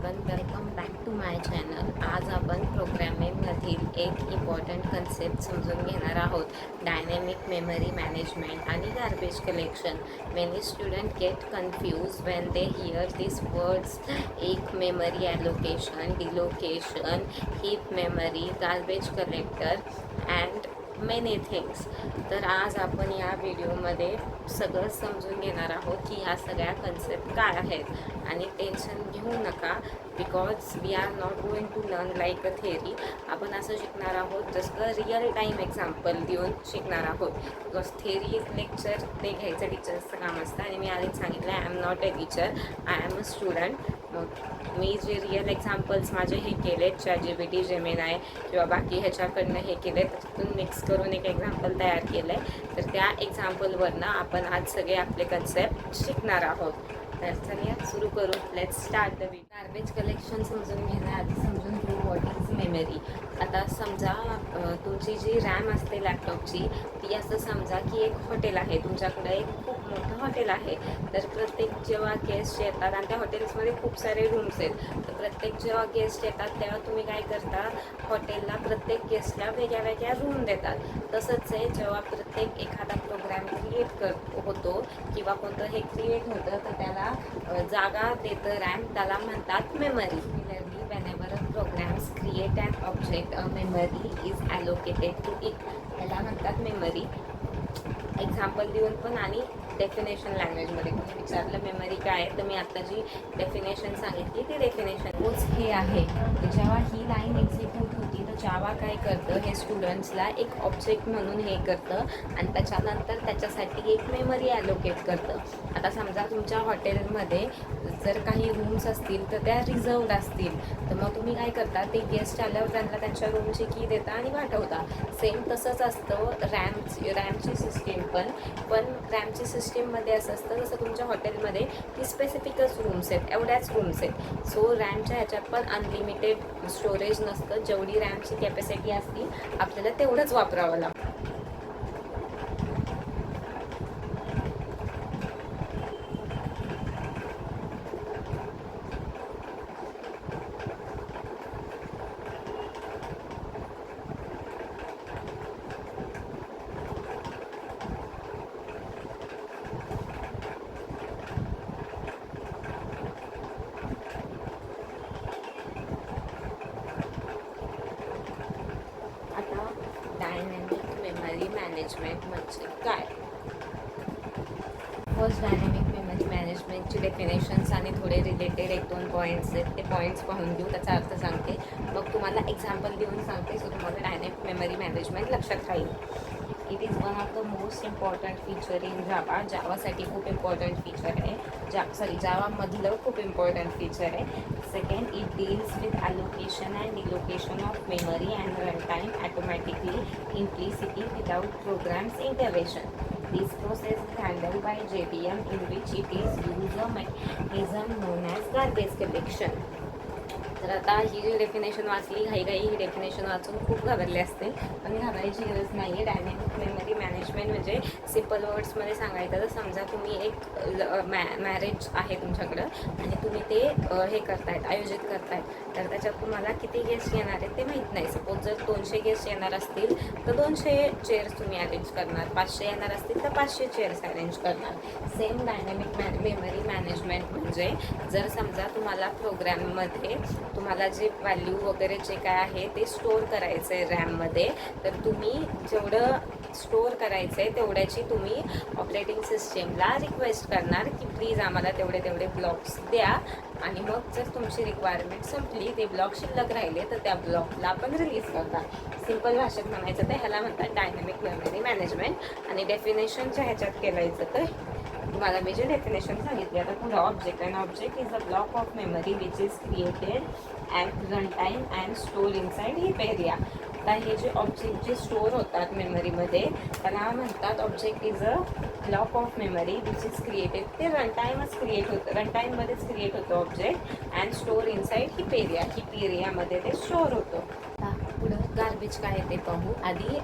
Everyone, welcome back to my channel. आज आपण प्रोग्रॅमिंगमधील एक इम्पॉर्टंट कन्सेप्ट समजून घेणार आहोत, डायनॅमिक मेमरी मॅनेजमेंट आणि garbage collection. Many student get confuse when they hear this words. एक memory allocation, deallocation, heap memory, garbage collector and many things. तर आज आपण या व्हिडिओमध्ये सगळं समजून घेणार आहोत की ह्या सगळ्या कन्सेप्ट काय आहेत. आणि टेन्शन घेऊ नका, because we are not going to learn like a theory. आपण असं शिकणार आहोत जसं रिअल टाईम एक्झाम्पल देऊन शिकणार आहोत. बिकॉज थेअरी लेक्चर ते घ्यायचं टीचर्सचं काम असतं आणि मी आधीच सांगितलं I am not a teacher, I am a student. मग मी जे रिअल एक्झाम्पल्स माझे हे केलेत, ChatGPT, जेमिनाय किंवा बाकी ह्याच्याकडनं हे केले, त्यातून मिक्स करून एक एक्झाम्पल तयार केलं आहे. तर त्या एक्झाम्पलवरनं आपण आज सगळे आपले कन्सेप्ट शिकणार आहोत. तर चला सुरू करू. Let's start the video. Garbage collection समजून घेण्याआधी समजून घेऊ व्हॉट इज मेमरी. आता समजा तुमची जी रॅम असते लॅपटॉपची, ती असं समजा की एक हॉटेल आहे, तुमच्याकडे एक खूप मोठं हॉटेल आहे. तर प्रत्येक जेव्हा गेस्ट येतात आणि त्या हॉटेल्समध्ये खूप सारे रूम्स आहेत, तर प्रत्येक जेव्हा गेस्ट येतात तेव्हा तुम्ही काय करता, हॉटेलला प्रत्येक गेस्टला वेगळ्या वेगळ्या रूम देतात. तसंच आहे, जेव्हा प्रत्येक एखादा प्रोग्राम क्रिएट होतो किंवा कोणतं हे क्रिएट होतं तर त्याला जागा देतं रॅम, त्याला म्हणतात memory. Similarly whenever a programs create an object, a memory is allocated to it. त्याला म्हणतात मेमरी. एक्झाम्पल देऊन पण आणि डेफिनेशन लँग्वेजमध्ये कोणी विचारलं मेमरी काय आहे, तर मी आत्ता जी डेफिनेशन सांगितली ती डेफिनेशन तोच हे आहे. जेव्हा ही लाईन एक्झिक्यूट होती तर जावा काय करतं, हे स्टुडंट्सला एक ऑब्जेक्ट म्हणून हे करतं आणि त्याच्यानंतर त्याच्यासाठी एक मेमरी ॲलोकेट करतं. आता समजा तुमच्या हॉटेलमध्ये जर काही रूम्स असतील तर त्या रिझर्वड असतील, तर मग तुम्ही काय करता, ते गेस्ट आल्यावर त्यांना त्यांच्या रूमची की देता आणि पाठवता. सेम तसंच असतं रॅमची सिस्टीम पण रॅमची सिस्टीममध्ये असं असतं जसं तुमच्या हॉटेलमध्ये की स्पेसिफिकच रूम्स आहेत, एवढ्याच रूम्स आहेत. सो रॅमच्या ह्याच्यात पण अनलिमिटेड स्टोरेज नसतं, जेवढी रॅमची कॅपॅसिटी असती आपल्याला तेवढंच वापरावं लागतं. आता डायनॅमिक मेमरी मॅनेजमेंट म्हणजे काय? फर्स्ट, डायनॅमिक मेमरी मॅनेजमेंटची डेफिनेशन्स आणि थोडे रिलेटेड 1-2 पॉईंट्स आहेत, ते पॉईंट्स पाहून घेऊ, त्याचा अर्थ सांगते, मग तुम्हाला एक्झाम्पल देऊन सांगते, सो तुम्हाला डायनॅमिक मेमरी मॅनेजमेंट लक्षात राहील. It is one of the most important feature in Java. जावासाठी खूप इम्पॉर्टंट फीचर आहे, जावामधलं खूप इम्पॉर्टंट फीचर आहे. Second, it deals with allocation and deallocation of memory and run time automatically, implicitly, without programs intervention. This process is handled by JVM, in which it is used a mechanism known as garbage collection. तर आता ही जी definition वाचली, घाई ही definition वाचून खूप घाबरले असते, पण घाबरायची गरज नाही आहे. डायनॅमिक मेमरी मॅनेजमेंट म्हणजे सिम्पल वर्ड्समध्ये सांगायचं तर समजा तुम्ही एक मॅरेज आहे तुमच्याकडं आणि तुम्ही ते हे करतायत, आयोजित करतायत, तर त्याच्यात तुम्हाला किती गेस्ट येणार आहेत ते माहीत नाही. सपोज जर 200 गेस्ट येणार असतील तर 200 चेअर्स तुम्ही अरेंज करणार, 500 येणार असतील तर 500 चेअर्स अरेंज करणार. सेम डायनॅमिक मेमरी मॅनेजमेंट म्हणजे जर समजा तुम्हाला प्रोग्रॅममध्ये तुम्हाला जे व्हॅल्यू वगैरे जे काय आहे ते स्टोअर करायचं आहे रॅममध्ये, तर तुम्ही जेवढं स्टोअर करायचं आहे तेवढ्याची तुम्ही ऑपरेटिंग सिस्टीमला रिक्वेस्ट करणार की प्लीज आम्हाला तेवढे ब्लॉक्स द्या. आणि मग जर तुमची रिक्वायरमेंट संपली, ते ब्लॉक शिल्लक राहिले, तर त्या ब्लॉकला आपण रिलीज करता. सिम्पल भाषेत म्हणायचं तर ह्याला म्हणतात डायनॅमिक मेमरी मॅनेजमेंट. आणि डेफिनेशनच्या ह्याच्यात केलायचं तर तुम्हाला मी जे डेफिनेशन सांगितले. आता पुढं object. And object is a block of memory which is created at run time and store inside heap area. आता हे जे ऑब्जेक्ट जे स्टोअर होतात मेमरीमध्ये त्याला म्हणतात object is a block of memory which is created. ते रनटाईमच क्रिएट होतं, रनटाईममध्येच क्रिएट होतं object and store inside heap एरियामध्ये ते स्टोअर होतं. पुढं गार्बेज काय आहे ते पाहू. आधी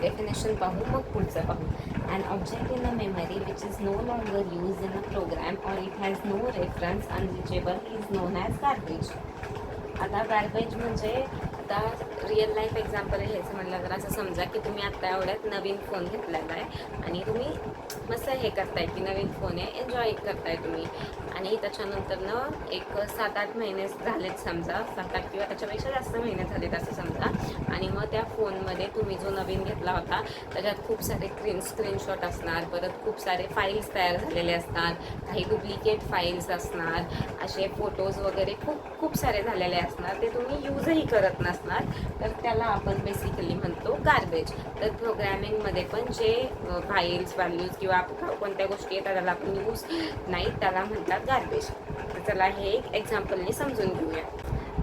डेफिनेशन पाहू, मग पुढचं पाहू. An object in the memory which is no longer used in a program or it has no reference unreachable is known as garbage. आता गार्बेज म्हणजे आता रिअल लाईफ एक्झाम्पल घ्यायचं म्हटलं तर असं समजा की तुम्ही आत्ता एवढ्यात नवीन फोन घेतलेला आहे आणि तुम्ही मस्त हे करताय की नवीन फोन आहे एन्जॉय करताय तुम्ही आणि त्याच्यानंतरनं एक 7-8 महिने झालेत समजा 7-8 किंवा त्याच्यापेक्षा जास्त महिने झालेत असं समजा आणि मग त्या फोनमध्ये तुम्ही जो नवीन घेतला होता त्याच्यात खूप सारे स्क्रीनशॉट असणार परत खूप सारे फाईल्स तयार झालेले असणार काही डुप्लिकेट फाईल्स असणार असे फोटोज वगैरे खूप सारे झालेले असणार ते तुम्ही यूजही करत नसणार तर त्याला आपण बेसिकली म्हणतो गार्बेज. तर प्रोग्रॅमिंगमध्ये पण जे फाईल्स व्हॅल्यूज किंवा कोणत्या गोष्टी येतात त्याला आपण यूज नाही त्याला म्हणतात गार्बेज. तर चला हे एक एक्झाम्पलने समजून घेऊया.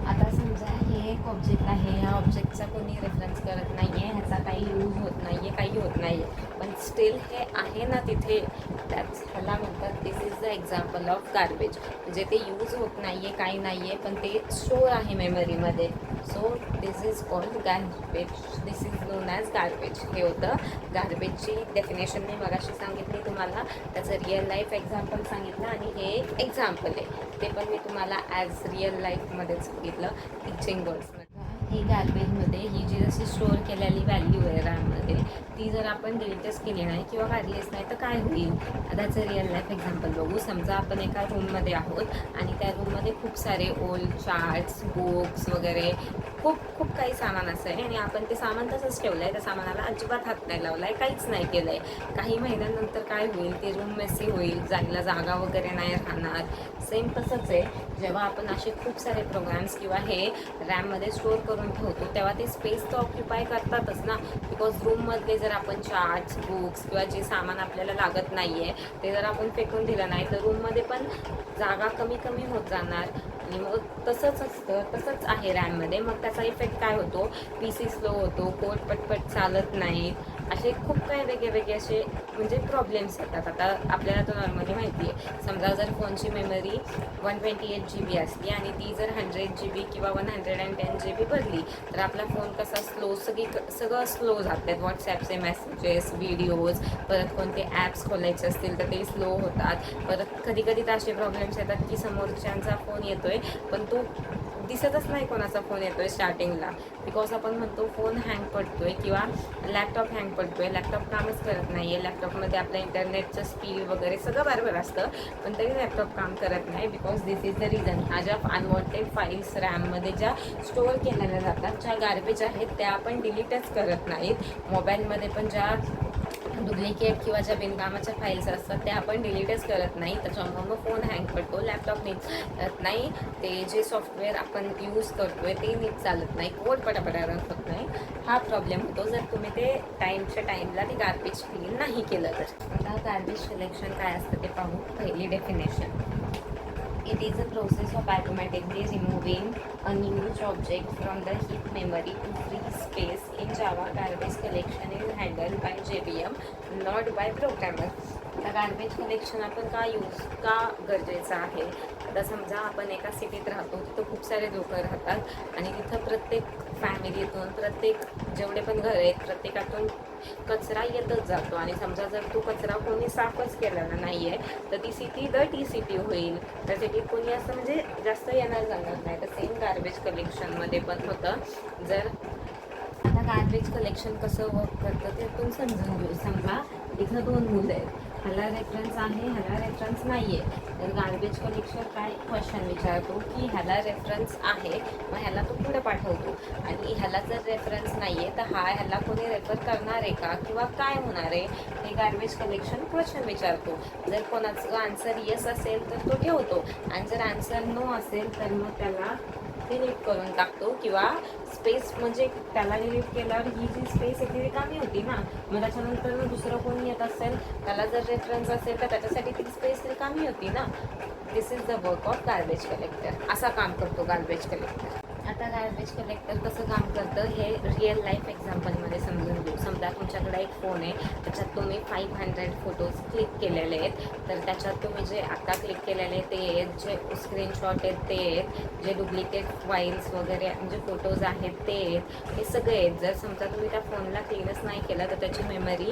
आता समजा हे एक ऑब्जेक्ट आहे ह्या ऑब्जेक्टचा कोणी रेफरन्स करत नाही आहे ह्याचा काही यूज होत नाही आहे काही होत नाही आहे पण स्टील हे आहे ना तिथे ह्याला म्हणतात this is the example of garbage. म्हणजे ते यूज होत नाही आहे काही नाही आहे पण ते स्टोअर आहे मेमरीमध्ये. So this is called garbage. This is non as garbage. हे होतं गार्बेजची डेफिनेशन मी मगाशी सांगितली तुम्हाला त्याचं रिअल लाईफ एक्झाम्पल सांगितलं आणि हे एक एक्झाम्पल आहे ते पण मी तुम्हाला ॲज रिअल लाईफमध्येच सांगितलं टीचिंग वर्ड्समध्ये. ही गार्बेजमध्ये ही जी जशी स्टोअर केलेली व्हॅल्यू आहे रॅममध्ये ती जर आपण डिलीटच केली नाही किंवा काढलीच नाही तर काय होईल. त्याचं रिअल लाईफ एक्झाम्पल बघू. समजा आपण एका रूममध्ये आहोत आणि त्या रूममध्ये खूप सारे ओल्ड चार्ट्स बुक्स वगैरे खूप काही सामान असं आहे आणि आपण ते सामान तसंच ठेवलं आहे त्या सामानाला अजिबात हात नाही लावला आहे काहीच नाही केलं आहे. काही महिन्यानंतर काय होईल ते रूम मेसी होईल जायला जागा वगैरे नाही राहणार. सेम तसंच आहे जेव्हा आपण असे खूप सारे प्रोग्राम्स किंवा हे रॅममध्ये स्टोअर करून ठेवतो तेव्हा ते स्पेस तर ऑक्युपाय करतातच ना. बिकॉज रूममधले जर आपण चार्ट्स बुक्स किंवा जे सामान आपल्याला लागत नाही आहे ते जर आपण फेकून दिलं नाही तर रूममध्ये पण जागा कमी होत जाणार आणि मग तसंच असतं तसंच आहे रॅममध्ये. मग त्याचा इफेक्ट काय होतो पी सी स्लो होतो कोड पटपट चालत नाहीत असे खूप काही वेगळे असे म्हणजे प्रॉब्लेम्स येतात. आता आपल्याला तर नॉर्मली माहिती आहे समजा जर फोनची मेमरी 128 GB असली आणि ती जर 100 GB किंवा 110 GB भरली तर आपला फोन कसा सगळं स्लो जातात. व्हॉट्सॲपचे मेसेजेस व्हिडिओज परत कोणते ॲप्स खोलायचे असतील तर ते स्लो होतात. परत कधी तर असे प्रॉब्लेम्स येतात की समोरच्यांचा फोन येतोय पण तो दिसतच नाही कोणाचा फोन येतोय स्टार्टिंगला बिकॉज आपण म्हणतो फोन हँग पडतोय किंवा लॅपटॉप हँग पडतोय लॅपटॉप कामच करत नाही आहे. लॅपटॉपमध्ये आपलं इंटरनेटचं स्पीड वगैरे सगळं बरोबर असतं पण तरी लॅपटॉप काम करत नाही because this is the reason. ह्या ज्या अनवॉन्टेड फाईल्स रॅममध्ये ज्या स्टोअर केलेल्या जातात ज्या गार्बेज आहेत त्या आपण डिलीटच करत नाहीत. मोबाईलमध्ये पण ज्या डुप्लिकेट किंवा ज्या बिनकामाच्या फाईल्स असतात त्या आपण डिलीटच करत नाही त्याच्यामुळे मग फोन हँग पडतो लॅपटॉप नीट चालत नाही ते जे सॉफ्टवेअर आपण यूज करतो आहे ते नीट चालत नाही कोड पटापटा रन होत नाही. हा प्रॉब्लेम होतो जर तुम्ही ते टाईमच्या टाईमला ते गार्बेज क्लीन नाही केलं तर. आता गार्बेज कलेक्शन काय असतं ते पाहू. पहिली definition It is a process of automatically removing unused object from the heap memory to free space. In Java, garbage collection is handled by JVM, not by programmer. आता गार्बेज कलेक्शन आपण का गरजेचं आहे. आता समजा आपण एका सिटीत राहतो तिथं खूप सारे लोक राहतात आणि तिथं प्रत्येक फॅमिलीतून प्रत्येक जेवढे पण घर आहेत प्रत्येकातून कचरा येतच जातो आणि समजा जर तो कचरा कोणी साफच केलेला नाही आहे तर ती सिटी टी सिटी होईल. त्या सिटीत कोणी असं म्हणजे जास्त येणार जाणार नाही. तर सेम गार्बेज कलेक्शनमध्ये पण होतं. जर आता गार्बेज कलेक्शन कसं वर्क करतं ते आपण समजून घेऊ. समजा इथं 2 मुलं आहेत ह्याला रेफरन्स आहे ह्याला रेफरन्स नाही आहे तर गार्बेज कलेक्शन काय क्वेश्चन विचारतो की ह्याला रेफरन्स आहे मग ह्याला तो पुढे पाठवतो आणि ह्याला जर रेफरन्स नाही आहे तर ह्याला कोणी रेफर करणार आहे का किंवा काय होणार आहे हे गार्बेज कलेक्शन क्वेश्चन विचारतो. जर कोणाचं आन्सर येस असेल तर तो ठेवतो आणि जर आन्सर नो असेल तर मग त्याला डिलीट करून टाकतो किंवा स्पेस म्हणजे त्याला डिलीट केल्यावर ही जी स्पेस आहे ती रिकामी होती ना मग त्याच्यानंतर दुसरं कोणी येत असेल त्याला जर रेफरन्स असेल तर त्याच्यासाठी ती स्पेस रिकामी होती ना. This is the work of garbage collector. असा काम करतो गार्बेज कलेक्टर. आता गार्बेज कलेक्टर कसं काम करतं हे रिअल लाईफ एक्झाम्पलमध्ये समजून घेऊ. समजा तुमच्याकडे एक फोन आहे, त्याच्यात तुम्ही 500 फोटोज क्लिक केलेले आहेत. तर त्याच्यात तुम्ही जे आता क्लिक केलेले ते आहेत, जे स्क्रीनशॉट आहेत ते आहेत, जे डुप्लिकेट फाईल्स वगैरे म्हणजे फोटोज आहेत ते आहेत, हे सगळे आहेत. जर समजा तुम्ही त्या फोनला क्लीनच नाही केलं तर त्याची मेमरी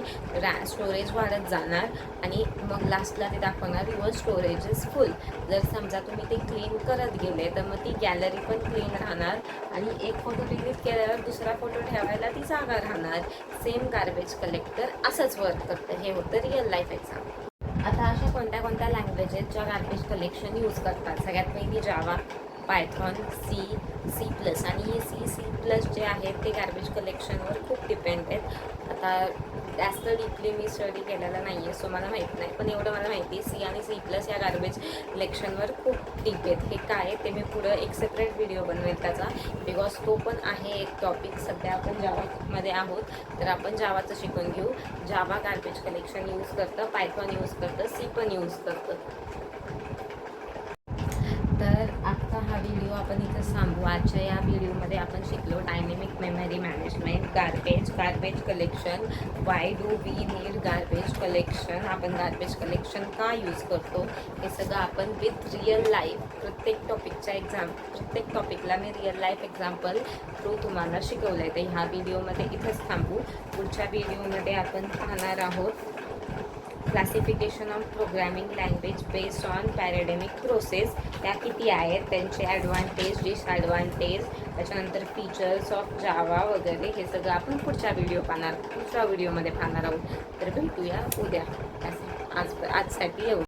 स्टोरेज वाढत जाणार आणि मग लास्टला ते दाखवणार युअर स्टोरेज इज फुल. जर समजा तुम्ही ते क्लीन करत गेले तर मग ती गॅलरी पण क्लीन राहणार आणि एक फोटो डिलीट केल्यावर दुसरा फोटो ठेवायला ती जागा राहणार. सेम गार्बेज कलेक्टर असंच वर्क करतं. हे होतं रिअल लाईफ एक्झाम्पल. आता अशा कोणत्या कोणत्या लँग्वेज आहेत ज्या गार्बेज कलेक्शन यूज करतात? सगळ्यात पहिली जावा, पायथॉन, सी प्लस. आणि हे सी प्लस जे आहेत ते गार्बेज कलेक्शनवर खूप डिपेंड आहेत. आता जास्त डीपली मी स्टडी केलेला नाही आहे, सो मला माहीत नाही, पण एवढं मला माहिती आहे सी आणि सी प्लस या गार्बेज कलेक्शनवर खूप डीप आहेत. हे काय ते मी पुढं एक सेपरेट व्हिडिओ बनवेल त्याचा, बिकॉज तो पण आहे एक टॉपिक. सध्या आपण जावामध्ये आहोत तर आपण जावाचं शिकून घेऊ. जावा गार्बेज कलेक्शन यूज करतं, पायथॉन यूज करतं, सी पण यूज करतं. तर आजचा हा व्हिडिओ आपण इथं थांबू. आजच्या या व्हिडिओमध्ये आपण शिकलो dynamic memory management, garbage collection, why do we need garbage collection, आपण गार्बेज कलेक्शन का यूज करतो, हे सगळं आपण विथ रिअल लाईफ प्रत्येक टॉपिकला मी रिअल लाईफ एक्झाम्पल थ्रू तुम्हाला शिकवलं आहे. तर ह्या व्हिडिओमध्ये इथंच थांबू. पुढच्या व्हिडिओमध्ये आपण पाहणार आहोत classification of programming language based on paradigm process. त्या किती आहेत, त्यांचे ॲडव्हान्टेज, डिसॲडव्हान्टेज, त्याच्यानंतर फीचर्स ऑफ जावा वगैरे हे सगळं आपण पुढच्या व्हिडिओमध्ये पाहणार आहोत. तर भेटूया उद्या. आजसाठी एवढं.